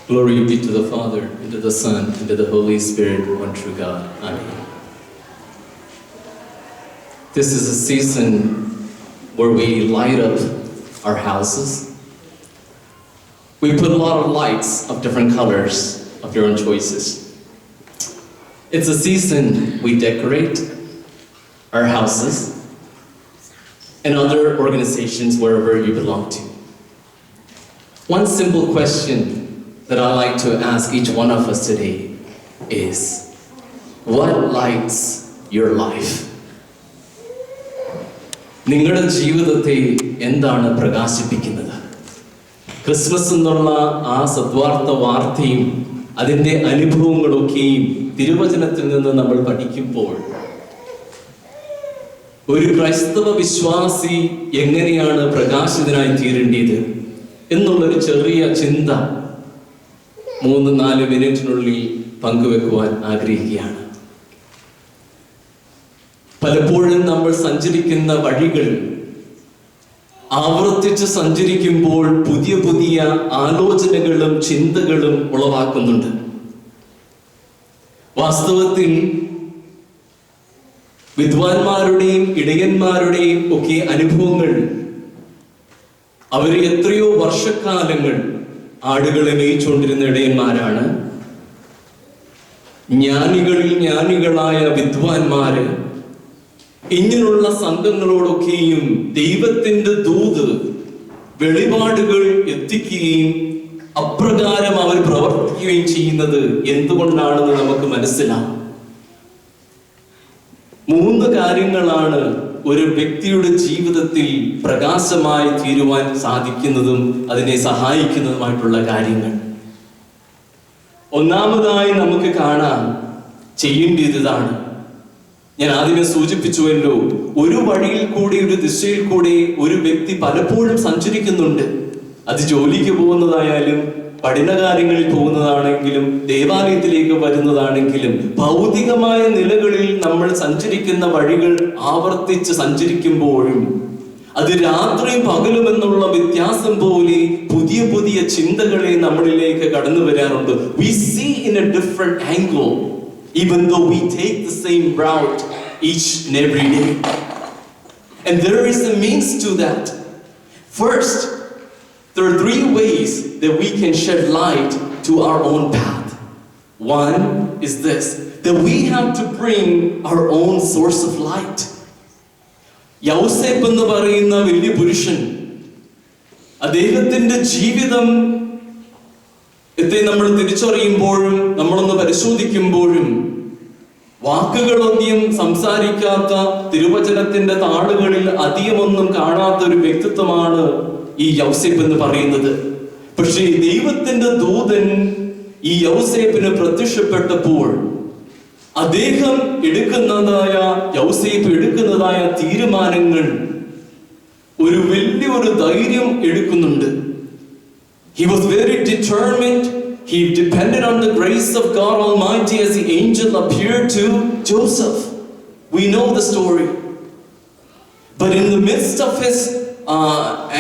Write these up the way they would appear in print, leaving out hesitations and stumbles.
Glory be to the Father, and to the Son, and to the Holy Spirit, one true God. Amen. This is a season where we light up our houses. We put a lot of lights of different colors of your own choices. It's a season we decorate our houses and other organizations wherever you belong to. One simple question that I like to ask each one of us today is, what lights your life? നിങ്ങളുടെ ജീവിതത്തെ എന്താണ് പ്രകാശിപ്പിക്കുന്നത്? Christmas എന്നുള്ള ആ സദ്വാർത്ത വാർത്തയും അതിൻ്റെ അനുഭവങ്ങളൊക്കെയും തിരുവചനത്തിൽ നിന്ന് നമ്മൾ പഠിക്കുമ്പോൾ ഒരു ക്രൈസ്തവ വിശ്വാസി എങ്ങനെയാണ് പ്രകാശിതനായി തീരേണ്ടത് എന്നുള്ളൊരു ചെറിയ ചിന്ത 3-4 മിനിറ്റിനുള്ളിൽ പങ്കുവെക്കുവാൻ ആഗ്രഹിക്കുകയാണ്. പലപ്പോഴും നമ്മൾ സഞ്ചരിക്കുന്ന വഴികൾ ആവർത്തിച്ച് സഞ്ചരിക്കുമ്പോൾ പുതിയ പുതിയ ആലോചനകളും ചിന്തകളും ഉളവാക്കുന്നുണ്ട്. വാസ്തവത്തിൽ വിദ്വാൻമാരുടെയും ഇടയന്മാരുടെയും ഒക്കെ അനുഭവങ്ങൾ, അവർ എത്രയോ വർഷക്കാലങ്ങൾ ആടുകളെ മേയിച്ചുകൊണ്ടിരുന്ന ഇടയന്മാരാണ്. ജ്ഞാനികളിൽ ജ്ഞാനികളായ വിദ്വാൻമാര് ഇങ്ങനെയുള്ള സംഘങ്ങളോടൊക്കെയും ദൈവത്തിന്റെ ദൂത് വെളിപാടുകൾ എത്തിക്കുകയും അപ്രകാരം അവർ പ്രവർത്തിക്കുകയും ചെയ്യുന്നത് എന്തുകൊണ്ടാണെന്ന് നമുക്ക് മനസ്സിലാവും. 3 കാര്യങ്ങളാണ് ഒരു വ്യക്തിയുടെ ജീവിതത്തിൽ പ്രകാശമായി തീരുവാൻ സാധിക്കുന്നതും അതിനെ സഹായിക്കുന്നതുമായിട്ടുള്ള കാര്യങ്ങൾ. ഒന്നാമതായി നമുക്ക് കാണാൻ ചെയ്യേണ്ടതാണ്, ഞാൻ ആദ്യമേ സൂചിപ്പിച്ചുവല്ലോ, ഒരു വഴിയിൽ കൂടി, ഒരു ദിശയിൽ കൂടി ഒരു വ്യക്തി പലപ്പോഴും സഞ്ചരിക്കുന്നുണ്ട്. അത് ജോലിക്ക് പോകുന്നതായാലും പഠനകാര്യങ്ങളിൽ പോകുന്നതാണെങ്കിലും ദേവാലയത്തിലേക്ക് വരുന്നതാണെങ്കിലും ഭൗതികമായ നിലകളിൽ നമ്മൾ സഞ്ചരിക്കുന്ന വഴികൾ ആവർത്തിച്ച് സഞ്ചരിക്കുമ്പോഴും അത് രാത്രിയും പകലും എന്നുള്ള വ്യത്യാസം പോലെ പുതിയ പുതിയ ചിന്തകളെ നമ്മളിലേക്ക് കടന്നു വരാറുണ്ട്. We see in a different angle even though we take the same route each and every day. And there is a means to that. First, there are 3 ways that we can shed light to our own path. One is this, that we have to bring our own source of light. യൗസേപ്പ് എന്ന് പറയുന്ന വലിയ പുരുഷൻ, അദ്ദേഹത്തിന്റെ ജീവിതം നമ്മൾ തിരിച്ചറിയുമ്പോഴും നമ്മളൊന്ന് പരിശോധിക്കുമ്പോഴും വാക്കുകളൊന്നും സംസാരിക്കാത്ത, തിരുവചനത്തിന്റെ താളുകളിൽ അധികമൊന്നും കാണാത്ത ഒരു വ്യക്തിത്വമാണ് ഈ യൗസേപ്പ് എന്ന് പറയുന്നത്. പക്ഷേ ദൈവത്തിന്റെ ദൂതൻ ഈ യൗസേപ്പിന് പ്രത്യക്ഷപ്പെട്ടപ്പോൾ യൗസേപ്പ് എടുക്കുന്നതായ തീരുമാനങ്ങൾ ഒരു വലിയൊരു ധൈര്യം എടുക്കുന്നുണ്ട്. He was very determined. He depended on the grace of God Almighty as the angel appeared to Joseph. We know the story. But in the midst of his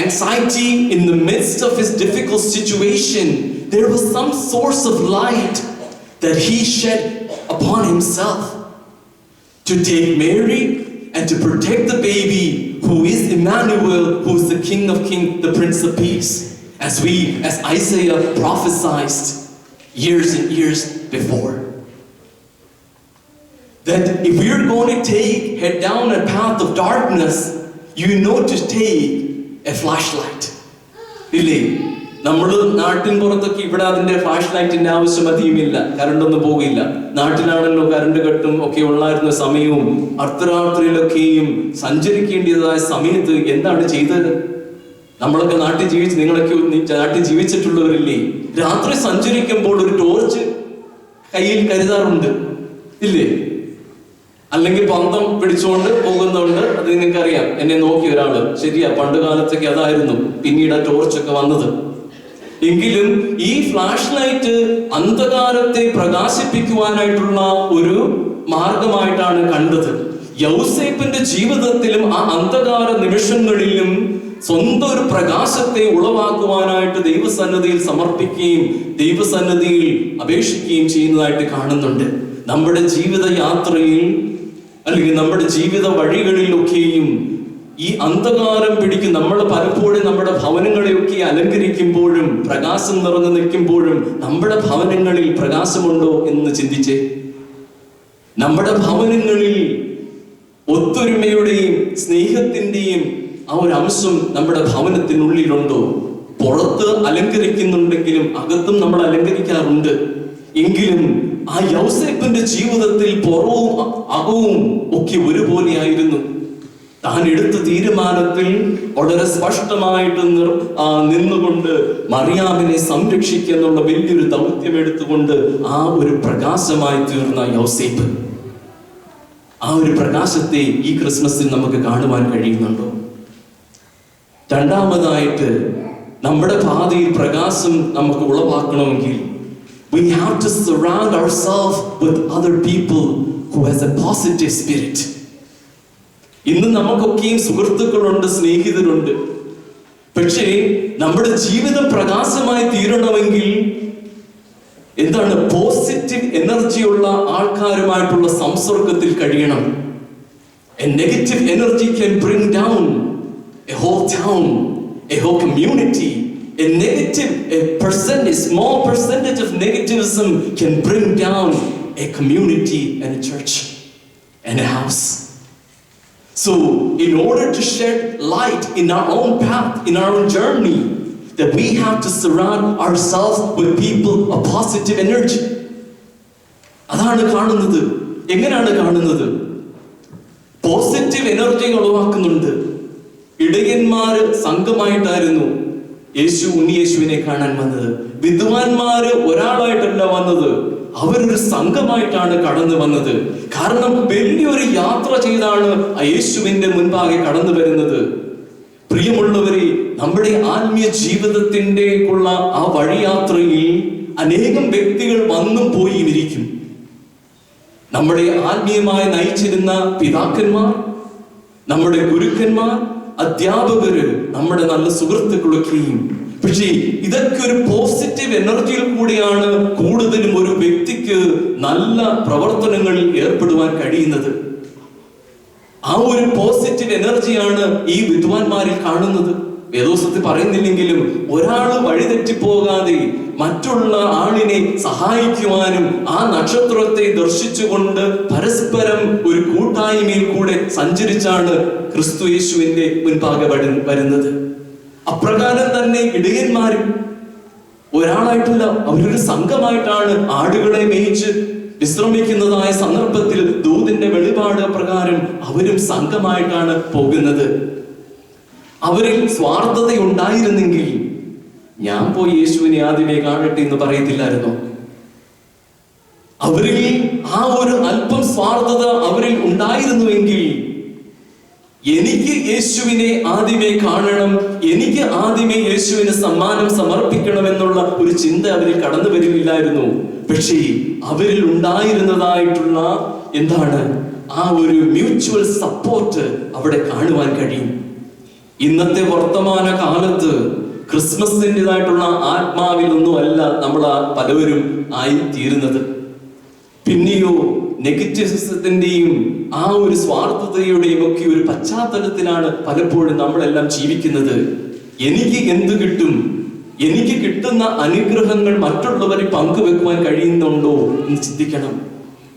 anxiety, in the midst of his difficult situation, there was some source of light that he shed upon himself to take Mary and to protect the baby who is Emmanuel, who is the King of Kings, the Prince of Peace, as Isaiah prophesied years and years before. That if we're going to head down a path of darkness, you know to take a flashlight. ഇല്ലേ, നമ്മള് നാട്ടിൻ പുറത്തൊക്കെ ഇവിടെ അതിന്റെ flash ലൈറ്റിന്റെ ആവശ്യം അധികമില്ല, കറണ്ടൊന്നും പോകില്ല. നാട്ടിലാണല്ലോ current കട്ടും ഒക്കെ ഉള്ളായിരുന്ന സമയവും അർദ്ധരാത്രിയിലൊക്കെയും സഞ്ചരിക്കേണ്ടതായ സമയത്ത് എന്താണ് ചെയ്തത്? നമ്മളൊക്കെ നിങ്ങളൊക്കെ നാട്ടിൽ ജീവിച്ചിട്ടുള്ളവരില്ലേ, രാത്രി സഞ്ചരിക്കുമ്പോൾ ഒരു ടോർച്ച് കയ്യിൽ കരുതാറുണ്ട് ഇല്ലേ? അല്ലെങ്കിൽ പന്തം പിടിച്ചുകൊണ്ട് പോകുന്നുണ്ട്. അത് നിങ്ങൾക്കറിയാം, എന്നെ നോക്കിയ ഒരാള്. ശരിയാ, പണ്ട് കാലത്തൊക്കെ അതായിരുന്നു, പിന്നീട് ടോർച്ചൊക്കെ വന്നത്. എങ്കിലും ഈ ഫ്ലാഷ് ലൈറ്റ് അന്ധകാരത്തെ പ്രകാശിപ്പിക്കുവാനായിട്ടുള്ള ഒരു മാർഗമായിട്ടാണ് കണ്ടത്. യൗസേപ്പിന്റെ ജീവിതത്തിലും ആ അന്ധകാര നിമിഷങ്ങളിലും സ്വന്തം ഒരു പ്രകാശത്തെ ഉളവാക്കുവാനായിട്ട് ദൈവസന്നിധിയിൽ സമർപ്പിക്കുകയും ദൈവസന്നിധിയിൽ അപേക്ഷിക്കുകയും ചെയ്യുന്നതായിട്ട് കാണുന്നുണ്ട്. നമ്മുടെ ജീവിത യാത്രയിൽ അല്ലെങ്കിൽ നമ്മുടെ ജീവിത വഴികളിലൊക്കെയും ഈ അന്ധകാരം പിടിക്കും. നമ്മൾ പലപ്പോഴും നമ്മുടെ ഭവനങ്ങളെയൊക്കെ അലങ്കരിക്കുമ്പോഴും പ്രകാശം നിറഞ്ഞു നിൽക്കുമ്പോഴും നമ്മുടെ ഭവനങ്ങളിൽ പ്രകാശമുണ്ടോ എന്ന് ചിന്തിച്ചേ. നമ്മുടെ ഭവനങ്ങളിൽ ഒത്തൊരുമയുടെയും സ്നേഹത്തിന്റെയും ആ ഒരു അംശം നമ്മുടെ ഭവനത്തിനുള്ളിലുണ്ടോ? പുറത്ത് അലങ്കരിക്കുന്നുണ്ടെങ്കിലും അകത്തും നമ്മൾ അലങ്കരിക്കാറുണ്ട്. എങ്കിലും ആ യൗസേപ്പിന്റെ ജീവിതത്തിൽ പുറവും അകവും ഒക്കെ ഒരുപോലെയായിരുന്നു. താൻ എടുത്ത തീരുമാനത്തിൽ വളരെ സ്പഷ്ടമായിട്ട് നിന്നുകൊണ്ട് മറിയാമിനെ സംരക്ഷിക്കുക എന്നുള്ള വലിയൊരു ദൗത്യം എടുത്തുകൊണ്ട് ആ ഒരു പ്രകാശമായി തീർന്ന യൗസേപ്പ്, ആ ഒരു പ്രകാശത്തെ ഈ ക്രിസ്മസിൽ നമുക്ക് കാണുവാൻ കഴിയുന്നുണ്ടോ? രണ്ടാമതായിട്ട്, നമ്മുടെ പാതയിൽ പ്രകാശം നമുക്ക് ഉളവാക്കണമെങ്കിൽ we have to surround ourselves with other people who has a positive spirit. ഇന്ന് നമുക്കൊക്കെയും സുഹൃത്തുക്കളുണ്ട്, സ്നേഹിതരുണ്ട്. പക്ഷേ നമ്മുടെ ജീവിതം പ്രകാശമായി തീരണമെങ്കിൽ എന്താണ്? പോസിറ്റീവ് എനർജിയുള്ള ആൾക്കാരുമായിട്ടുള്ള സംസർഗത്തിൽ കഴിയണം. A negative energy can bring down a whole town, a whole community. A small percentage of negativism can bring down a community and a church and a house. So, in order to shed light in our own path, in our own journey, that we have to surround ourselves with people of positive energy. അതാണ് കാണുന്നത്. എങ്ങനെയാണ് കാണുന്നത്? Positive energy ഉളവാക്കുന്നുണ്ട്. ഇടയന്മാര് സംഘമായിട്ടായിരുന്നു ഉണ്ണിയേശുവിനെ കാണാൻ വന്നത്. വിദ്വാൻമാര് ഒരാളായിട്ടല്ല വന്നത്, അവരൊരു സംഘമായിട്ടാണ് കടന്നു വന്നത്. കാരണം വലിയൊരു യാത്ര ചെയ്താണ് യേശുവിന്റെ മുൻപാകെ കടന്നു വരുന്നത്. പ്രിയമുള്ളവരെ, നമ്മുടെ ആത്മീയ ജീവിതത്തിൻ്റെക്കുള്ള ആ വഴിയാത്രയിൽ അനേകം വ്യക്തികൾ വന്നും പോയി ഇരിക്കും. നമ്മുടെ ആത്മീയമായി നയിച്ചിരുന്ന പിതാക്കന്മാർ, നമ്മുടെ ഗുരുക്കന്മാർ, അധ്യാപകര്, നമ്മുടെ നല്ല സുഹൃത്തുക്കളൊക്കെയും. പക്ഷേ ഇതൊക്കെ ഒരു പോസിറ്റീവ് എനർജിയിൽ കൂടിയാണ് കൂടുതലും ഒരു വ്യക്തിക്ക് നല്ല പ്രവർത്തനങ്ങളിൽ ഏർപ്പെടുവാൻ കഴിയുന്നത്. ആ ഒരു പോസിറ്റീവ് എനർജിയാണ് ഈ വിദ്വാൻമാരിൽ കാണുന്നത്. വേദോസത്തിൽ പറയുന്നില്ലെങ്കിലും ഒരാള് വഴിതെറ്റിപ്പോകാതെ മറ്റുള്ള ആളിനെ സഹായിക്കുവാനും ആ നക്ഷത്രത്തെ ദർശിച്ചുകൊണ്ട് പരസ്പരം ഒരു കൂട്ടായ്മയിൽ കൂടെ സഞ്ചരിച്ചാണ് ക്രിസ്തു യേശുവിന്റെ മുൻപാകെ വരുന്നത്. അപ്രകാരം തന്നെ ഇടയന്മാരും ഒരാളായിട്ടല്ല, അവരൊരു സംഘമായിട്ടാണ് ആടുകളെ മേയിച്ച് വിശ്രമിക്കുന്നതായ സന്ദർഭത്തിൽ ദൂതന്റെ വെളിപാട് പ്രകാരം അവരും സംഘമായിട്ടാണ് പോകുന്നത്. അവരിൽ സ്വാർത്ഥത ഉണ്ടായിരുന്നെങ്കിൽ ഞാൻ പോയി യേശുവിനെ ആദ്യമേ കാണട്ടെ എന്ന് പറയത്തില്ലായിരുന്നോ? അവരിൽ ആ ഒരു അല്പം സ്വാർത്ഥത അവരിൽ ഉണ്ടായിരുന്നുവെങ്കിൽ എനിക്ക് യേശുവിനെ ആദ്യമേ കാണണം, എനിക്ക് ആദ്യമേ യേശുവിന് സമ്മാനം സമർപ്പിക്കണം എന്നുള്ള ഒരു ചിന്ത അവരിൽ കടന്നു വരില്ലായിരുന്നു. പക്ഷേ അവരിൽ ഉണ്ടായിരുന്നതായിട്ടുള്ള എന്താണ് ആ ഒരു മ്യൂച്വൽ സപ്പോർട്ട് അവിടെ കാണുവാൻ കഴിയും. ഇന്നത്തെ വർത്തമാന കാലത്ത് ക്രിസ്മസിൻ്റെതായിട്ടുള്ള ആത്മാവിലൊന്നും അല്ല നമ്മൾ പലവരും ആയി തീരുന്നത്. പിന്നെയോ നെഗറ്റിവിസത്തിന്റെയും ആ ഒരു സ്വാർത്ഥതയുടെയും ഒക്കെ ഒരു പശ്ചാത്തലത്തിലാണ് പലപ്പോഴും നമ്മളെല്ലാം ജീവിക്കുന്നത്. എനിക്ക് എന്ത് കിട്ടും, എനിക്ക് കിട്ടുന്ന അനുഗ്രഹങ്ങൾ മറ്റുള്ളവരെ പങ്കുവെക്കുവാൻ കഴിയുന്നുണ്ടോ എന്ന് ചിന്തിക്കണം.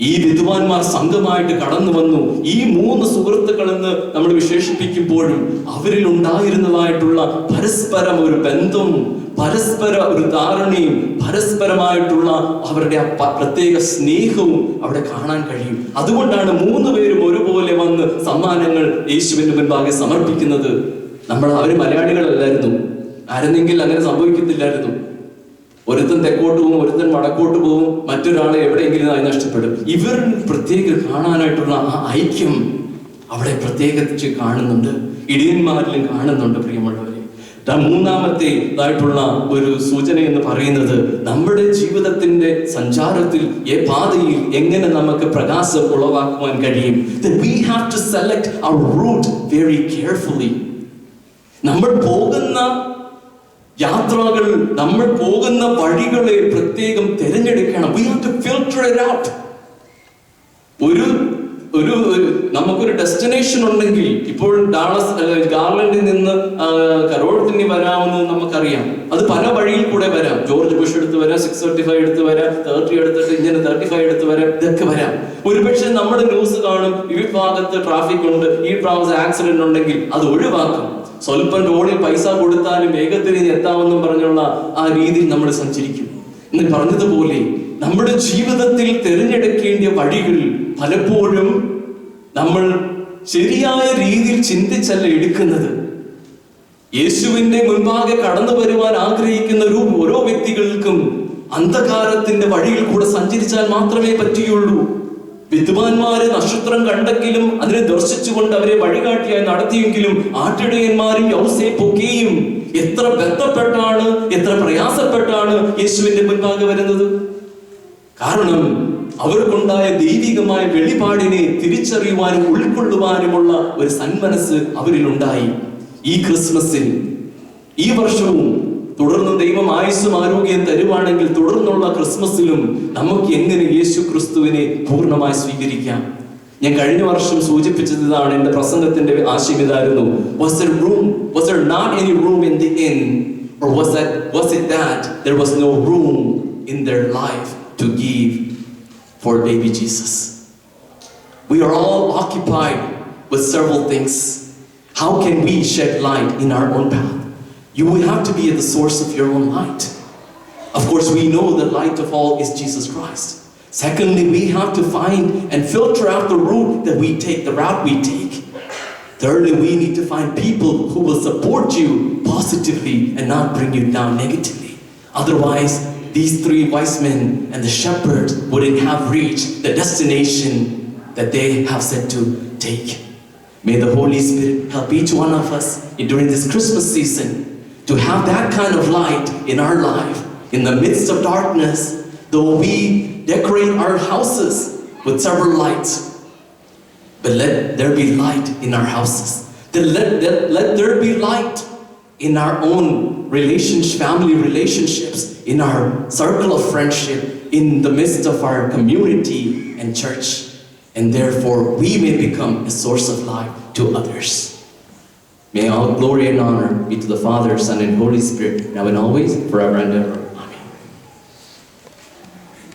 ഈ വിദ്വാൻമാർ സംഘമായിട്ട് കടന്നു വന്നു. ഈ 3 സുഹൃത്തുക്കൾ എന്ന് നമ്മൾ വിശേഷിപ്പിക്കുമ്പോഴും അവരിൽ ഉണ്ടായിരുന്നതായിട്ടുള്ള പരസ്പരം ഒരു ബന്ധവും പരസ്പര ഒരു ധാരണയും പരസ്പരമായിട്ടുള്ള അവരുടെ പ്രത്യേക സ്നേഹവും അവിടെ കാണാൻ കഴിയും. അതുകൊണ്ടാണ് 3 പേരും ഒരുപോലെ വന്ന് സമ്മാനങ്ങൾ യേശുവിന്റെ മുൻപാകെ സമർപ്പിക്കുന്നത്. അവര് മലയാളികളല്ലായിരുന്നു, ആരെന്നെങ്കിൽ അങ്ങനെ സംഭവിക്കത്തില്ലായിരുന്നു. ഒരുത്തൻ തെക്കോട്ട് പോകും, ഒരുത്തൻ വടക്കോട്ട് പോകും, മറ്റൊരാളെ എവിടെയെങ്കിലും ആയി നഷ്ടപ്പെടും. ഇവർ പ്രത്യേക കാണാനായിട്ടുള്ള ആ ഐക്യം അവിടെ പ്രത്യേകിച്ച് കാണുന്നുണ്ട്, ഇടയന്മാരിലും കാണുന്നുണ്ട്. പ്രിയമുള്ളവരെ, മൂന്നാമത്തേതായിട്ടുള്ള ഒരു സൂചന എന്ന് പറയുന്നത് നമ്മുടെ ജീവിതത്തിന്റെ സഞ്ചാരത്തിൽ പാതയിൽ എങ്ങനെ നമുക്ക് പ്രകാശം ഉളവാക്കുവാൻ കഴിയും. That we have to select our route very carefully. നമ്മൾ പോകുന്ന യാത്രകൾ, നമ്മൾ പോകുന്ന വഴികളെ പ്രത്യേകം തിരഞ്ഞെടുക്കണം. We have to filter it out. നമുക്കൊരു ഡെസ്റ്റിനേഷൻ ഉണ്ടെങ്കിൽ, ഇപ്പോൾ ഗാർലൻഡിൽ നിന്ന് കരോളത്തിന് വരാമെന്ന് നമുക്കറിയാം. അത് പല വഴിയിൽ കൂടെ വരാം. ജോർജ് ബുഷ് എടുത്ത് വരാം, 635 എടുത്ത് വരാം, 30 എടുത്തിട്ട് ഇങ്ങനെ 35 എടുത്ത് വരാം, ഇതൊക്കെ വരാം. ഒരുപക്ഷെ നമ്മുടെ ന്യൂസ് കാണും, ഈ ഭാഗത്ത് ട്രാഫിക് ഉണ്ട്, ഈ പ്രാവശ്യം ആക്സിഡന്റ് ഉണ്ടെങ്കിൽ അത് ഒഴിവാക്കും. സ്വല്പം റോഡിൽ പൈസ കൊടുത്താലും വേഗത്തിൽ എത്താമെന്നും പറഞ്ഞുള്ള ആ രീതിയിൽ നമ്മൾ സഞ്ചരിക്കും. എന്ന് പറഞ്ഞതുപോലെ നമ്മുടെ ജീവിതത്തിൽ തിരഞ്ഞെടുക്കേണ്ട വഴികൾ പലപ്പോഴും നമ്മൾ ശരിയായ രീതിയിൽ ചിന്തിച്ചല്ല എടുക്കുന്നത്. യേശുവിന്റെ മുൻപാകെ കടന്നു വരുവാൻ ആഗ്രഹിക്കുന്ന ഓരോ വ്യക്തികൾക്കും അന്ധകാരത്തിന്റെ വഴിയിൽ കൂടെ സഞ്ചരിച്ചാൽ മാത്രമേ പറ്റുകയുള്ളൂ. വിദ്വാൻമാര് നക്ഷത്രം കണ്ടെങ്കിലും അതിനെ ദർശിച്ചുകൊണ്ട് അവരെ വഴികാട്ടിയായി നടത്തിയെങ്കിലും ആട്ടിടയന്മാരും യൗസേപ്പൊക്കെയും എത്ര ബന്ധപ്പെട്ടാണ്, എത്ര പ്രയാസപ്പെട്ടാണ് യേശുവിന്റെ മുൻപാകെ വരുന്നത്. കാരണം അവർക്കുണ്ടായ ദൈവികമായ വെളിപാടിനെ തിരിച്ചറിയുവാനും ഉൾക്കൊള്ളുവാനുമുള്ള ഒരു സന്മനസ് അവരിലുണ്ടായി. ഈ ക്രിസ്മസിൽ, ഈ വർഷവും തുടർന്ന് ദൈവം ആയുസ്സും ആരോഗ്യം തരുവാണെങ്കിൽ തുടർന്നുള്ള ക്രിസ്മസിലും നമുക്ക് എങ്ങനെ യേശു ക്രിസ്തുവിനെ പൂർണ്ണമായി സ്വീകരിക്കാം? ഞാൻ കഴിഞ്ഞ വർഷം സൂചിപ്പിച്ചത് ഇതാണ്. എന്റെ പ്രസംഗത്തിന്റെ ആശയം ഇതായിരുന്നു. Was there not any room in the inn, or was it that there was no room in their life to give for baby Jesus? We are all occupied with several things. How can we shed light in our own path? You will have to be at the source of your own light. Of course, we know the light of all is Jesus Christ. Secondly, we have to find and filter out the route that we take, the route we take. Thirdly, we need to find people who will support you positively and not bring you down negatively. Otherwise, these three wise men and the shepherd wouldn't have reached the destination that they have set to take. May the Holy Spirit help each one of us during this Christmas season to have that kind of light in our life, in the midst of darkness. Though we decorate our houses with several lights, but let there be light in our houses. Let there be light in our own family relationships, in our circle of friendship, in the midst of our community and church. And therefore, we may become a source of light to others. May all glory and honor be to the Father, Son, and Holy Spirit, now and always, forever and ever.